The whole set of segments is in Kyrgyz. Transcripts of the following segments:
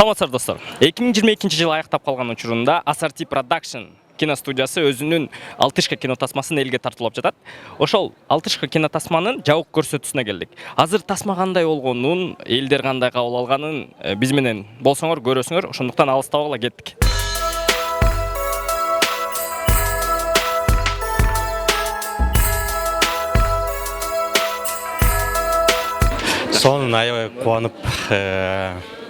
Саламатсыздар достор. 2022 жылы аяктап калган учурунда Asarti Production киностудиясы өзүнүн Алтышка кино тасмасын элге тартуулап жатат. Ошол Алтышка кино тасманын жабык көрсөтүүсүнө келдик. Азыр тасма кандай болгонун, элдер кандай кабыл алганын биз менен болсоңор көрөсүңөр. Ошондуктан алыстабагыла кеттик. Сонун аябай кубанып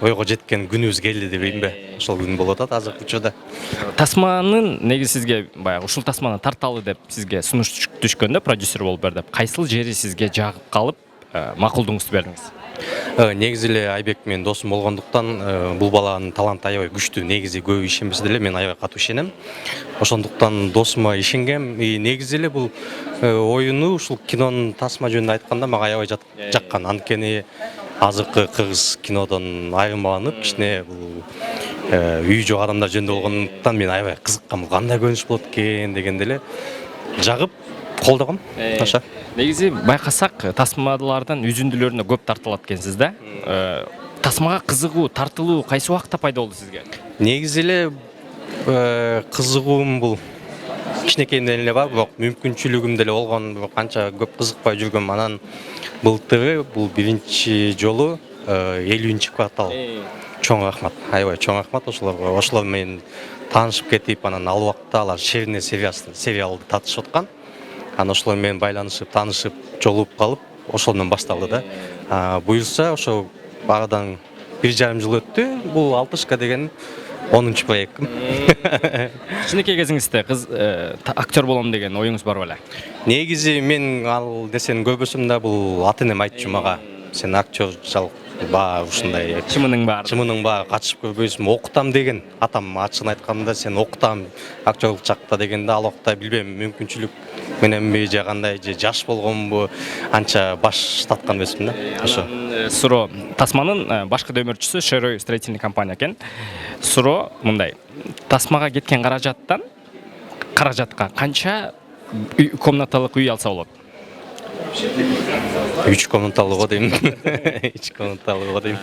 ойго жеткен күнүбүз келди деп ийинби? Ошол күн болуп атат азыркы учурда. Тасманын неги сизге баягы ушул тасманы тарталы деп сизге сунуш түшкөндө продюсер болуп бер деп кайсыл жери сизге жагып калып макулдугуңузду бердиңиз? Негизи эле Айбек менин досум болгондуктан бул баланын таланты аябай күчтүү. Негизи көбү ишенбесе деле мен аябай катуу ишенем. Ошондуктан досума ишенгем. Негизи эле бул оюну ушул кинонун тасма жөнүндө айтканда мага аябай жаккан. Анткени азыркы кыргыз кинодон айырмаланып, кичине бул үйү жок адамдар жөнүндө болгондуктан мен аябай кызыккам. Кандай көрүнүш болот экен дегенде эле жагып колдогом. Таша. Негизи байкасак тасмалардан үзүндүлөрүнө көп тартылат экенсиз да. Тасмага кызыгуу, тартылуу кайсы убакытта пайда болду сизге? Негизи эле кызыгуум бул кичинекейимден эле бар, бирок мүмкүнчүлүгүм деле болгон, бирок канча көп кызыкпай жүргөм. Анан былтыры бул биринчи жолу 50-квартал. Чоң рахмат, аябай чоң рахмат ошолорго. Ошолор менен таанышып кетип, анан ал убакта алар Шерине сериалды тартышып аткан. Анан ошолор менен байланышып, таанышып, жолугуп калып, ошол менен башталды да. Буюрса, ошо арадан 1,5 жыл өттү. Бул Алтышка деген 10-чу проектим. Кичинекей кезиңизде актер болом деген оюңуз бар беле? Негизи мен ал нерсени көрбөсөм да, бул ата-энем айтчу мага, сен актер жалк бар ушундай чымының бар катышып көрбөйсүң, окутам деген. Атам ачыгын айтканда сен окутам актерлук жакта дегенде ал убакта билбейм, мүмкүнчүлүк мененби же кандай, же жаш болгонбу, анча баш таткан эмесмин да. Ошо. Суро тасманын башкы дөмөрчүсү Шерой строительный компания экен. Суро мындай, тасмага кеткен каражатка канча комнаталык үй алса болот? 3 комнаталы го дейм. 3 комнаталы го дейм.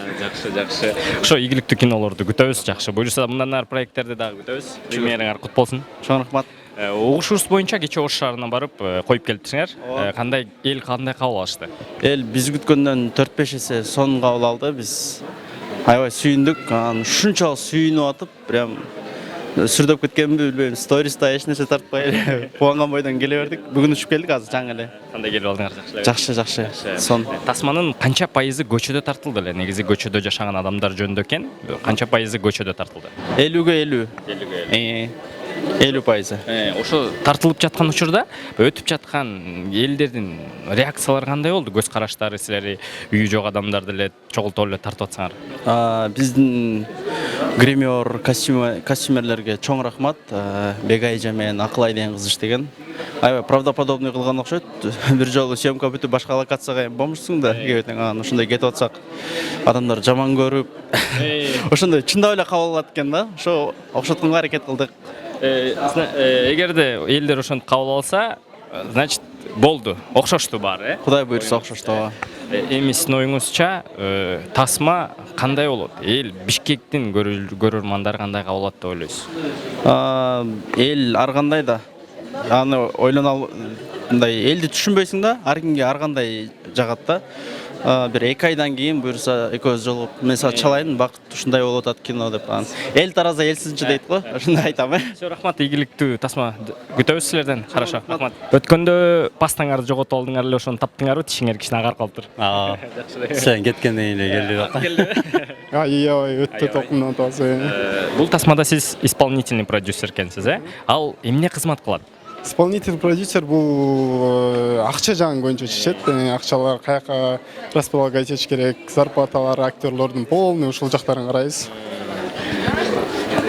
Жакшы. Ошо ийгиликтүү кинолорду күтөбүз, жакшы. Буюрса мындан ары проекттерди дагы күтөбүз. Премьераңар кут болсун. Чоң рахмат. Угушубуз боюнча кечээ Ош шаарына барып коюп келипсиңер. Кандай кабыл алышты? Эл биз күткөндөн 4-5 эсе сонун кабыл алды. Биз аябай сүйүндүк. Ушунчалык сүйүнүп атып, прям сүрдөп кеткенби билбейм. Сториста эч нерсе тартпай кубанган бойдон келе бердик. Бүгүн учуп келдик азыр жаңы эле. Кандай келип алдыңар? Жакшы. Сон. Тасманын канча пайызы көчөдө тартылды эле? Негизи көчөдө жашаган адамдар жөнүндө экен. Канча пайызы көчөдө тартылды? 50-50. 50%. Ошо тартылып жаткан учурда өтүп жаткан элдердин реакциялары кандай болду? Көз караштары силерди үйү жок адамдарды эле чогултуп эле тартып атсаңар? Биздин гример, костюмерлерге чоң рахмат. Бегайжа менен Акылай деген кыз иштеген. Аябай правдоподобный кылган окшойт. Бир жолу съемка бүтүп башка локацияга болмушсуң да, кебетең анан ошондой кетип атсак, адамдар жаман көрүп, ошондой чындап эле кабыл алат экен да. Ошо окшотконго аракет кылдык. Эгерде элдер ошентип кабыл алса, значит болду, окшошту баары, Кудай буйрса окшошту. Эми сиздин оюңузча тасма кандай болот? Эл Бишкектин көрөрмандары кандай кабыл алат деп ойлойсуз? Эл ар кандай да. Аны ойлоно мындай элди түшүнбөйсүң да, ар кимге ар кандай жагат да. Бир 2 айдан кийин буюрса экөөбүз жолугуп, мен сага чалайын, бакыт ушундай болуп атат кино деп. Эл тараза элсизинчи дейт го, ошондой айтам. Рахмат, ийгиликтүү тасма күтөбүз силерден. Хорошо, рахмат. Өткөндө пастаңарды жоготуп алдыңар эле, ошону таптыңарбы? Тишиңер кичине агарып калыптыр. Сен кеткенден эле келди. Аябай өтө токумдан таза. Бул тасмада сиз исполнительный продюсер экенсиз, Ал эмне кызмат кылат? Исполнительный продюсер бул акча жагын көбүнчө чечет. Акчалар каяка располагать этиш керек, зарплаталар, актерлордун полный ушул жактарын карайбыз.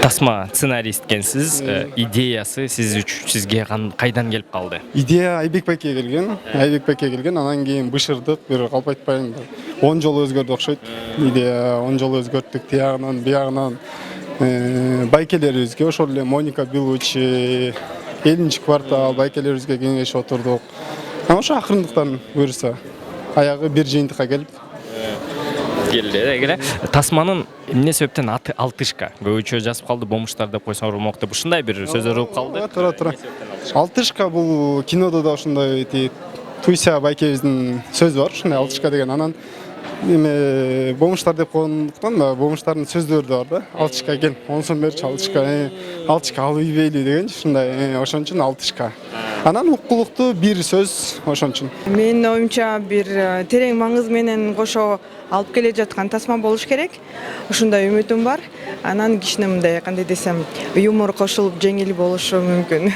Тасма сценарист экенсиз, идеясы сизге кайдан келип калды? Идея Айбек Бекке келген, анан кийин бышырдык, бир калп айтпайм, 10 жолу өзгөрдү окшойт. Идея 10 жолу өзгөрттүк, тиягынан, биягынан байкелерибизге, ошол эле Моника Белучи, 50-квартал байкелерибизге кеңешип отурдук. Ошо акырындыктан буюрса аягы бир жыйынтыкка келип келе тасманын эмне себептен аты алтышка көбүчө жазып калды бомуштар деп койсоң болмок деп ушундай бир сөздөр угуп калды. Туура. Алтышка бул кинодо да ушундай тиет. Туйса байкебиздин сөзү бар, ушундай алтышка деген. Анан эме бомуштар деп койгондуктан да бомуштардын сөздөрү да бар да. Алтышка кел, онсон берчи алтышка ал үйбейлүү деген ушундай. Ошон үчүн алтышка. Анан укулуктуу бир сөз ошон үчүн. Менин оюмча бир терең маңыз менен кошо алып келе жаткан тасма болуш керек. Ушундай үмүтүм бар. Анан кичине мындай кандай десем, юмор кошулуп жеңил болушу мүмкүн.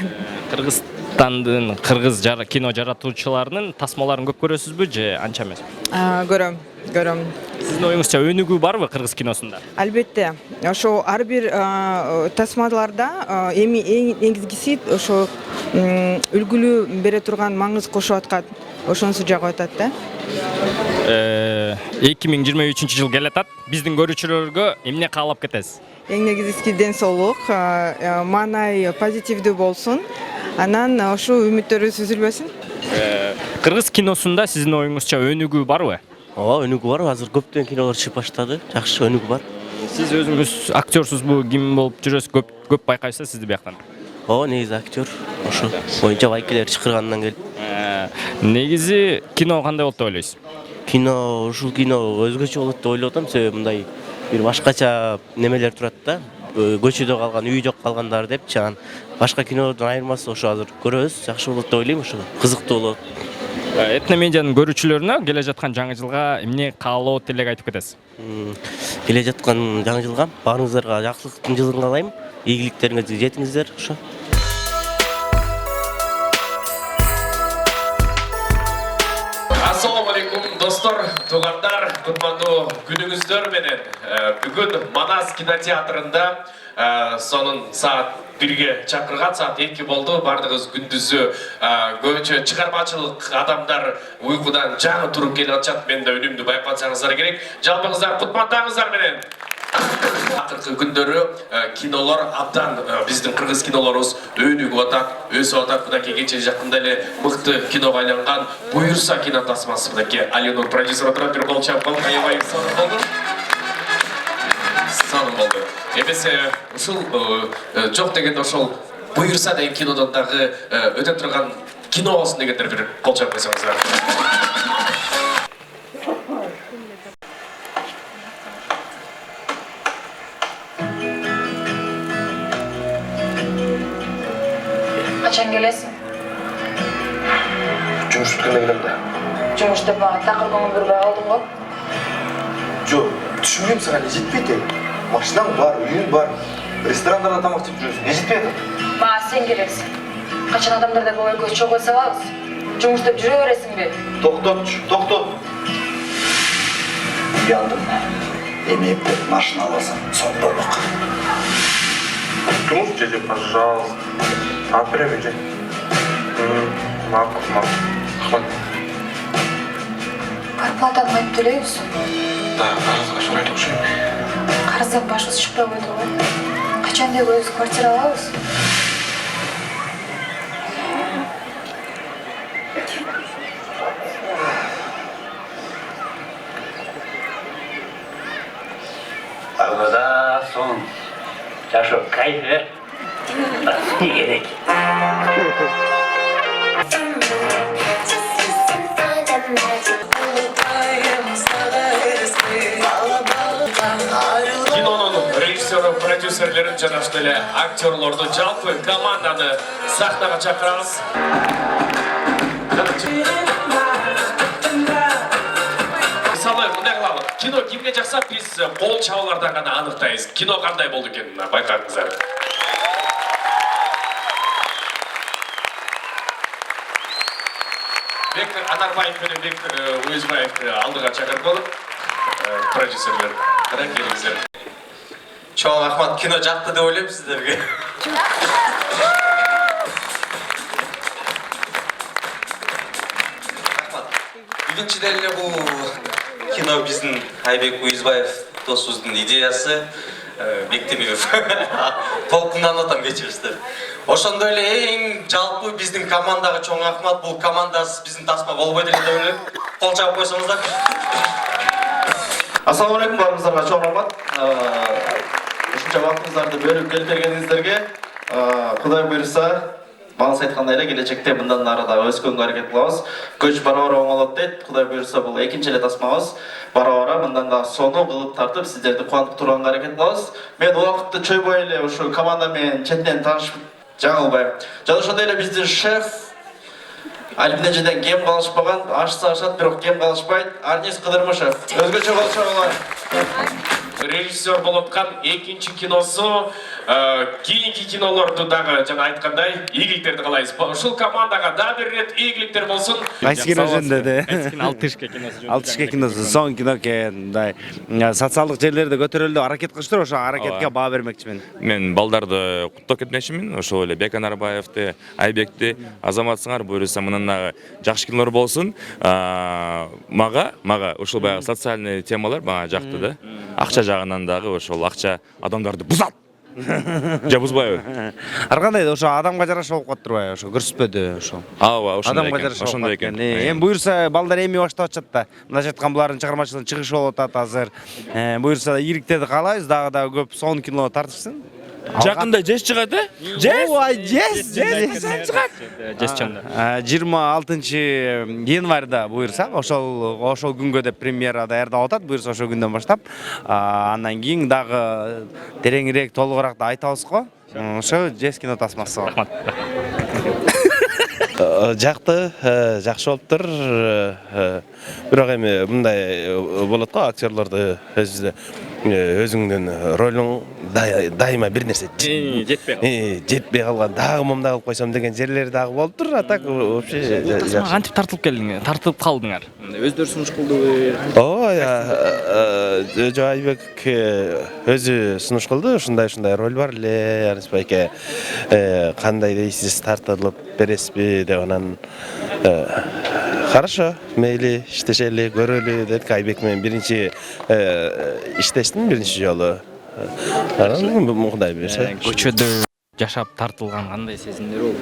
Кыргызстандын кыргыз кино жаратуучуларынын тасмаларын көп көрөсүзбү же анча эмес? Көрөм. Сиздин оюңузча өнүгүү барбы кыргыз киносунда? Албетте. Ошо ар бир тасмаларда эми эң негизгиси ошо үлгүлүү бере турган маңыз кошуп аткан. Ошонусу жагып атат да. 2023 жыл келатат. Биздин көрүүчүлөргө эмне каалап кетесиз? Эң негизгиси ден соолук, маанай позитивдүү болсун. Анан ошо үмүттөрүбүз үзүлбөсүн. Кыргыз киносунда сиздин оюңузча өнүгүү барбы? Ооба, өнүгүү бар. Азыр көптөгөн кинолор чыгып баштады. Жакшы өнүгүү бар. Сиз өзүңүз актёрсузбу, ким болуп жүрөсүз? Көп байкайсызбы сизди бияктан? Ооба, негизи актер. Ошо боюнча байкелер чакыргандан келип. Негизи кино кандай болот деп ойлойсуз? Ушул кино өзгөчө болот деп ойлоп атам. Себеби мындай бир башкача немелер турат да. Көчөдө калган, үй жок калгандар депчи. Анан башка кинолордон айырмасы ошо азыр көрөбүз. Жакшы болот деп ойлойм ошо. Кызыктуу болот. Этно медианын көрүүчүлөрүнө келе жаткан жаңы жылга эмне каалоо тилек айтып кетесиз? Келе жаткан жаңы жылга баарыңыздарга жакшылыктын жылын каалайм. Ийгиликтериңизге жетиңиздер ошо. Ассаламу алейкум достор, туугандар, кутмандуу күнүңүздөр менен бүгүн Манас кинотеатрында сонун саат 1-ге чакырган, саат 2 болду. Бардыгыбыз күндүзү көбүнчө чыгармачылык адамдар уйкудан жаңы туруп келип атышат. Мен да үнүмдү байкасаңыздар керек. Жалпыңыздар кутмандаңыздар менен. Акыркы күндөрү кинолор абдан биздин кыргыз кинолорубуз өнүгүп атат, өсүп атат. Мынакей кече жакында эле мыкты киного айланган Буюрса кино тасмасы мынакей Алинур продюсер отурат, бир кол чап калып, аябай сонун болду. Сонун болду. Эмесе ушул жок дегенде ошол Буюрса деген кинодон дагы өтө турган кино болсун дегендер бир кол чап койсоңуздар. Kaçan gelesin? Жұмыс біткенде келем да. Жұмышта баған тақыр көңіл көрбей қалдың ғой? Жоқ, түсінбеймін саған, не жетпейді? Машинаң бар, үйің бар, ресторандарда тамақ жеп жүресің, не жетпейді? Маған сен керексің. Қашан адамдарда көңіл көз чоқ ойса қалыз? Жұмыста жүре бересің бе? Тоқтат. Uyandım. Emeyip de машина аласың, сон болмақ. Жұмыс жеде, пожалуйста. Сағат беремін же. Мақұл. Рахмат. Зарплатаны қайтып төлейміз? Да, қарызға шырайды ұқшаймын. Қарыздан башымыз шықпай қойды ғой. Қашан деп өз квартира алабыз? Arada son. Yaşo kayfı. Ne gerek? Кинонун режиссеру, продюсерлерин жана ошол эле актерлорду, жалпы команданы сахнага чакырабыз. Мисалы, мындай кылалы. Кино кимге жакса, биз кол чабуулардан гана аныктайбыз. Кино кандай болду экенин байкадыңыздар. Бектор Анарбаев менен Бектор Уюзбаевди алдыга чакырып болуп, продюсерлер кана келиңиздер. Чоң рахмат, кино жакты деп ойлойм сиздерге. Биринчиден эле бул кино биздин Айбек Уюзбаев досубуздун идеясы. Бектемиров. Толкундан атам кечириңиздер. Ошондой эле эң жалпы биздин командага чоң рахмат. Бул командасыз биздин тасма болбойт эле деп ойлойм. Кол чабып койсоңуздар. Ассалаумағалейкум барыңыздарга чоң рахмат. Ушунча вакытыңыздарды бөлүп келип бергениңиздерге Кудай буйруса, баңыз айткандай эле келечекте мындан ары дагы өскөнгө аракет кылабыз. Көч бара-бара оңолот дейт. Кудай буйруса бул экинчи эле тасмабыз. Бара-бара мындан да сону кылып тартып сиздерди кубантып турганга аракет кылабыз. Мен убакытты чойбой эле ушу команда менен четинен таанышып жаңылбайм. Жана ошондой эле биздин шеф Альбинежеден кем калышпаган, ашса ашат, бирок кем калышпайт. Арнис Кыдырмышев. Өзгөчө болчу олар. Режиссер болуп аткан экинчи киносу кийинки кинолорду дагы жана айткандай ийгиликтерди каалайбыз. Ушул командага дагы бир ирет ийгиликтер болсун. Кайсы кино жөнүндө? Алтышка киносу. Алтышка киносу соң кино экен. Мындай социалдык жерлерде көтөрөлүп аракет кылыштыр, ошо аракетке баа бермекчимин. Мен балдарды куттап кетмекчимин. Ошол эле Бекан Арбаевди, Айбекти, Азаматсыңар буйруса мындан дагы жакшы кинолор болсун. Мага ушул баягы социальный темалар мага жакты да. Акча жагынан дагы ошол акча адамдарды бузат. Же бузбайбы? Ар кандай ошо адамга жараша болуп калып турбайбы? Ошо көрсөтпөдү ошо. Ооба, Адамга жараша ошондой экен. Эми буйруса балдар эми баштап атышат да. Мындайча айтканда булардын чыгармачылыгынын чыгышы болуп атат азыр. Буйруса ийгиликтерди каалайбыз, дагы көп сонун кино тартышсын. Жакында жеш чыгат, э? Жес! Ой, жес чыгат. Жес чонда. 26 январда буйруса, ошол күнгө деп премьера даярдап атат. Буйруса ошол күндөн баштап, андан кийин дагы тереңирээк, толугураак да айтабыз го. Ошо жес кино тасмасы. Рахмат. Жакты, жакшы болуптур. Бирок эми мындай болот го, актерлорду өзүңдүн ролуң дайыма бир нерсе жетпей калган, дагы момундай кылып койсом деген жерлери дагы болуптур. А так вообще Кантип тартылып келдиңер? Тартылып калдыңар? Өздөрү сунуш кылдыбы? Жо Айбек өзү сунуш кылды. Ушундай роль бар эле, Арнис байке. Кандай дейсиз, тартылып бересизби деп анан хорошо, мейли, иштешели, көрөлү дедик. Айбек менен биринчи иштештим биринчи жолу. Анан мындай берсе. Көчөдө жашап тартылган кандай сезимдер болду?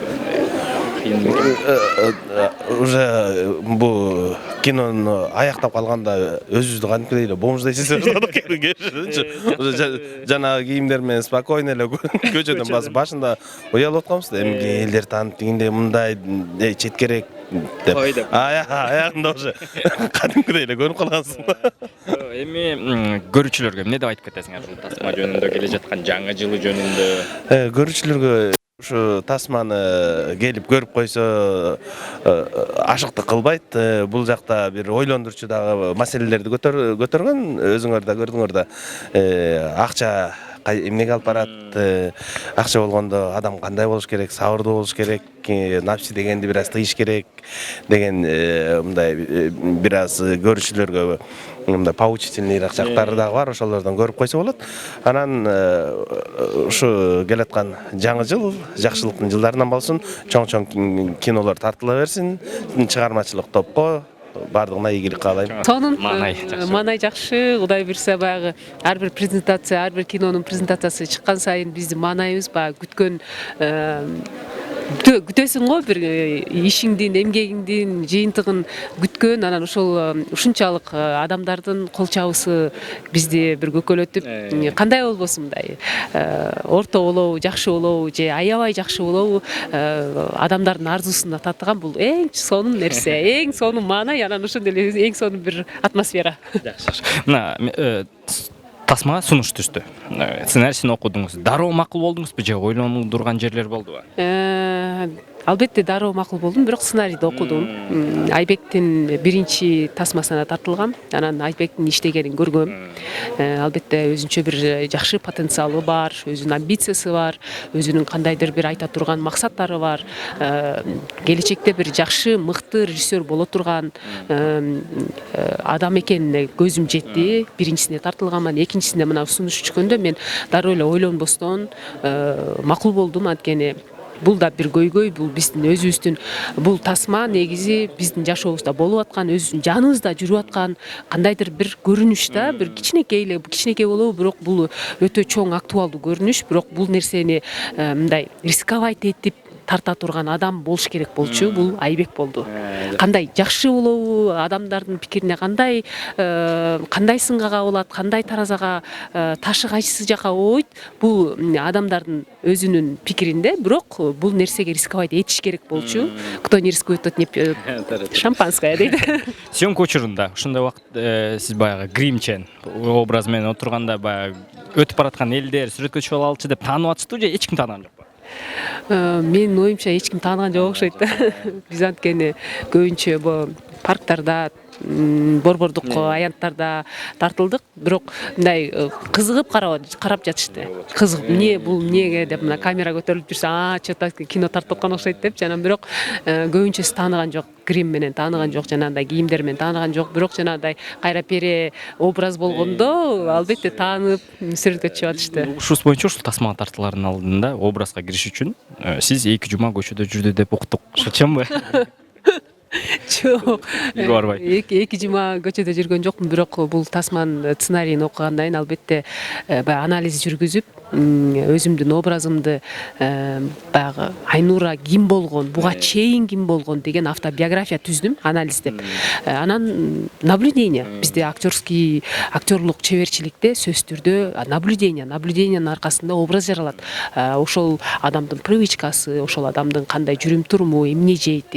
Уже бу кинону аяктап калганда өзүбүздү кантип эле бомждой сезип баштадык. Жанагы кийимдер менен спокойно эле көчөдөн басып башында уялып атканбыз да. Эми элдер таанып дегенде мындай четкерээк деп. Аягында уже кадимкидей эле көрүнүп калгансың. Эми көрүүчүлөргө эмне деп айтып кетесиңер ушул тасма жөнүндө, келе жаткан жаңы жылы жөнүндө? Көрүүчүлөргө ушу тасманы келип көрүп койсо ашыктык кылбайт. Бул жакта бир ойлондурчу дагы маселелерди көтөргөн, өзүңөр да көрдүңөр да. Акча эмнеге алып барат, акча болгондо адам кандай болуш керек, сабырдуу болуш керек, напси дегенди бир аз тыйыш керек деген мындай бир аз көрүүчүлөргө мындай поучительныйраак жактары дагы бар, ошолордон көрүп койсо болот. Анан ушу келаткан жаңы жыл жакшылыктын жылдарынан болсун, чоң-чоң кинолор тартыла берсин, чыгармачылык топко бардыгына ийгилик каалайм. Сонун маанай жакшы, Кудай буйруса баягы ар бир презентация, ар бир кинонун презентациясы чыккан сайын биздин маанайыбыз баягы күткөн күтөсүң го бир ишиңдин, эмгегиңдин жыйынтыгын күткөн, анан ушунчалык адамдардын кол чабысы бизди бир көкөлөтүп, кандай болбосун мындай орто болобу, жакшы болобу же аябай жакшы болобу, адамдардын арзусуна татыган бул эң сонун нерсе, эң сонун маанай, анан ошондой эле эң сонун бир атмосфера. Мына тасмага сунуш түштү. Сценарийсин окудуңуз. Дароо макул болдуңузбу же ойлонуп жерлер болдубу? Албетте дароо макул болдум, бирок сценарийди окудум. Айбектин биринчи тасмасына тартылгам, анан Айбектин иштегенин көргөм. Албетте өзүнчө бир жакшы потенциалы бар, өзүнүн амбициясы бар, өзүнүн кандайдыр бир айта турган максаттары бар. Келечекте бир жакшы, мыкты режиссер боло турган адам экенине көзүм жетти. Биринчисине тартылгам, анан экинчисине мына сунуш түшкөндө мен дароо эле ойлонбостон макул болдум. Анткени бул да бир көйгөй, бул биздин өзүбүздүн, бул тасма негизи биздин жашообузда болуп аткан, өзүбүздүн жаныбызда жүрүп аткан кандайдыр бир көрүнүш да, бир кичинекей болобу, бирок бул өтө чоң актуалдуу көрүнүш, бирок бул нерсени мындай рисковать этип тарта турган адам болуш керек болчу, бул Айбек болду. Кандай жакшы болобу, адамдардын пикирине кандай сынга кабылат, кандай таразага ташы кайсы жака ойт, бул адамдардын өзүнүн пикиринде, бирок бул нерсеге рисковать этиш керек болчу. Кто не рискует, тот не пьет шампанское дейт. Съемка учурунда ушундай убакыт сиз баягы гримчен образ менен отурганда баягы өтүп бараткан элдер сүрөткө чыгып алчы деп таанып атышты же эч ким тааныган жокпу? Менин оюмча эч ким тааныган жок окшойт. Биз анткени көбүнчө парктарда, борбордук аянттарда тартылдык, бирок мындай кызыгып карап жатышты. Кызыгып, эмне бул эмнеге деп мына камера көтөрүлүп жүрсө, что-то кино тартып аткан окшойт деп, жана бирок көбүнчөсү тааныган жок, грим менен тааныган жок, жанагындай кийимдер менен тааныган жок, бирок жанагындай кайра пере образ болгондо албетте таанып сүрөткө чыгып атышты. Ушус боюнча ушул тасмага тартылардын алдында образга кириш үчүн сиз 2 жума көчөдө жүрдү деп уктук. Ошо чынбы? Жок. Барбай. 2 жума көчөдө жүргөн жокмун, бирок бул тасманын сценарийин окугандан кийин албетте анализ жүргүзүп, өзүмдүн образымды баягы Айнура ким болгон, буга чейин ким болгон деген автобиография түздүм, анализдеп. Анан наблюдение, бизде актерлук чеберчиликте сөзсүз түрдө наблюдениянын аркасында образ жаралат. Ошол адамдын привычкасы, ошол адамдын кандай жүрүм туруму, эмне жейт,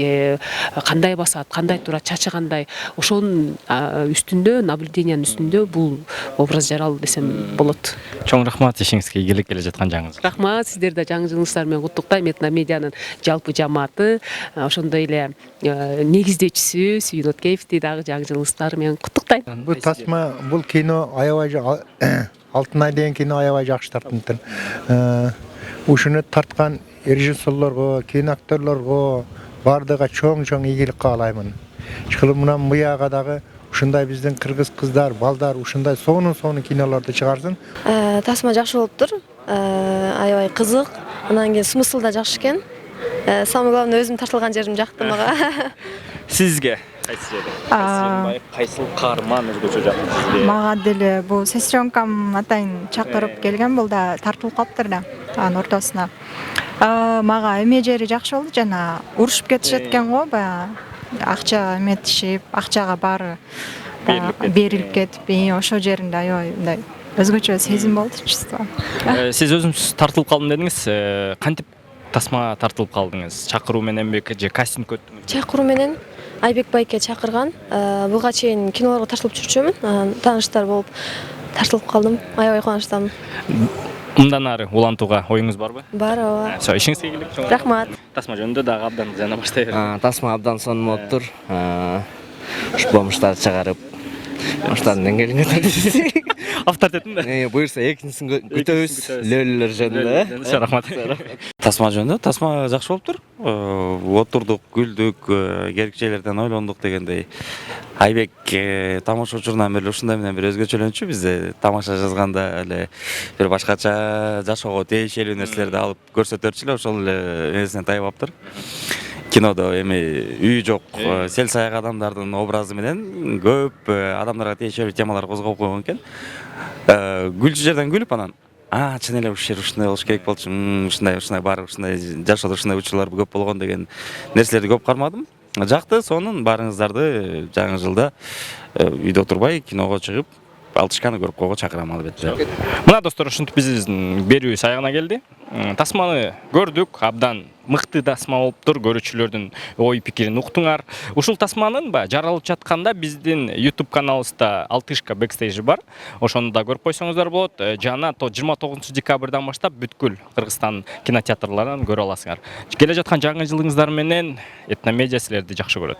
кандай басат, кандай турат, чачы кандай, ошонун үстүндө, наблюдениянын үстүндө бул образ жаралды десем болот. Чоң рахмат, ишиңизге ийгилик келе жаткан жаңыңыз. Рахмат, сиздерди жаңы жылыңыздар менен куттуктайм. Этномедианын жалпы жамааты, ошондой эле негиздөөчүсү Сүйүн Өткеевди дагы жаңы жылыңыздар менен куттуктайм. Бул тасма, бул кино аябай Алтын ай деген кино аябай жакшы тартылды. Ушуну тарткан режиссерлорго, киноактерлорго бардыга чоң ийгилик каалаймын. Мынан буяга дагы ушундай биздин кыргыз кыздар, балдар ушундай сонун кинолорду чыгарсын. Тасма жакшы болуптур. Аябай кызык, анан кийин смысл да жакшы экен. Самое главное, өзүм тартылган жерим жакты мага. Сизге кайсы жери? Кайсыл каарман өзгөчө жакты сизге? Мага деле бул сестренкам атайын чакырып келген, бул да тартылып калыптыр да анын ортосуна. Мага эме жери жакшы болду, жана урушуп кетишет экен го, баягы акча эметишип, акчага баары берилип кетип, ошол жеринде аябай мындай өзгөчө сезим болду, чувство. Сиз өзүңүз тартылып калдым дедиңиз, кантип тасмага тартылып калдыңыз? Чакыруу мененби же кастинг өттүңүз? Чакыруу менен Айбек байке чакырган. Буга чейин кинолорго тартылып жүрчүмүн, тааныштар болуп тартылып калдым. Аябай кубанычтамын. Мындан ары улантууга оюңуз барбы? Бар, ооба. Ишиңизге ийгилик. Рахмат. Тасма жөнүндө дагы абдан жана баштай бериңиз. Тасма абдан сонун болуптур. Ушу бомуштарды чыгарып, бомуштардын деңгээлине тартып. Авторитетин да. Буюрса экинчисин күтөбүз. Лөлөлөр жөнүндө. Рахмат. Тасма жөнүндө, тасма жакшы болуптур. Отурдук, күлдүк, керекчелерден ойлондук дегендей. Айбек тамашачылардан бери ушундай менен бир өзгөчөлөнчү. Бизде тамаша жазганда эле бир башкача жашоого тиешелүү нерселерди алып көрсөтөрчү эле, ошол эле нерсени тайбаптыр. Кинодо эми үй жок, сел саяк адамдардын образы менен көп адамдарга тиешелүү темалар козгоп койгон экен. Күлчү жерден күлүп, анан чын эле ушул жер ушундай болуш керек болчу, ушундай бар, ушундай жашоодо ушундай учурлар көп болгон деген нерселерди көп кармадым. Жакты, сонун баарыңыздарды жаңы жылда үйдө отурбай киного чыгып, Алтышканы көрүп койго чакырам албетте. Мына достор, ушинтип биздин берүүбүз аягына келди. Тасманы көрдүк, абдан мыкты тасма болуптур, көрүүчүлөрдүн ой пикирин уктуңар. Ушул тасманын жаралып жатканда биздин YouTube каналыбызда Алтышка бэкстейжи бар. Ошону да көрүп койсоңуздар болот. Жана 29 декабрдан баштап бүткүл Кыргызстан кинотеатрларынан көрө аласыңар. Келе жаткан жаңы жылыңыздар менен Этномедиа силерди жакшы көрөт.